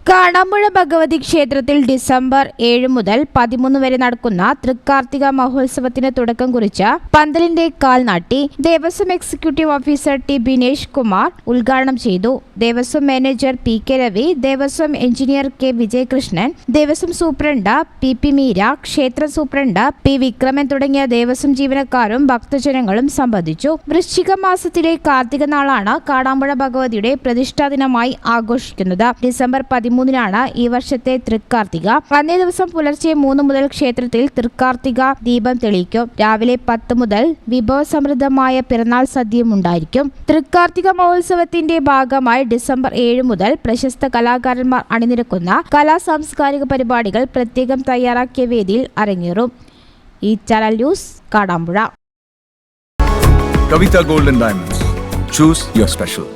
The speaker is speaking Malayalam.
കാടാമ്പുഴ ഭഗവതി ക്ഷേത്രത്തിൽ ഡിസംബർ 7 മുതൽ 13 വരെ നടക്കുന്ന തൃക്കാർത്തിക മഹോത്സവത്തിന് തുടക്കം കുറിച്ച പന്തലിന്റെ കാൽനാട്ടി Devaswom executive officer T Binesh Kumar ഉദ്ഘാടനം ചെയ്തു. Devaswom manager P K Ravi, Devaswom engineer K Vijayakrishnan, Devaswom superintendent P P Meera, ക്ഷേത്ര സൂപ്രണ്ട് പി വിക്രമൻ തുടങ്ങിയ ദേവസ്വം ജീവനക്കാരും ഭക്തജനങ്ങളും സംബന്ധിച്ചു. വൃശ്ചിക മാസത്തിലെ കാർത്തിക നാളാണ് കാടാമ്പുഴ ഭഗവതിയുടെ പ്രതിഷ്ഠാ ദിനമായി ആഘോഷിക്കുന്നത്. ഡിസംബർ 13-നാണ് ഈ വർഷത്തെ തൃക്കാർത്തിക. അന്നേ ദിവസം പുലർച്ചെ 3 മുതൽ ക്ഷേത്രത്തിൽ തൃക്കാർത്തിക ദീപം തെളിയിക്കും. രാവിലെ 10 മുതൽ വിഭവസമൃദ്ധമായ പിറന്നാൾ സദ്യയും ഉണ്ടായിരിക്കും. തൃക്കാർത്തിക മഹോത്സവത്തിന്റെ ഭാഗമായി ഡിസംബർ 7 മുതൽ പ്രശസ്ത കലാകാരന്മാർ അണിനിരക്കുന്ന കലാ സാംസ്കാരിക പരിപാടികൾ പ്രത്യേകം തയ്യാറാക്കിയ വേദിയിൽ അരങ്ങേറും. ഈ channel news Kadampuzha. Kavita Gold and Diamonds. Choose your special.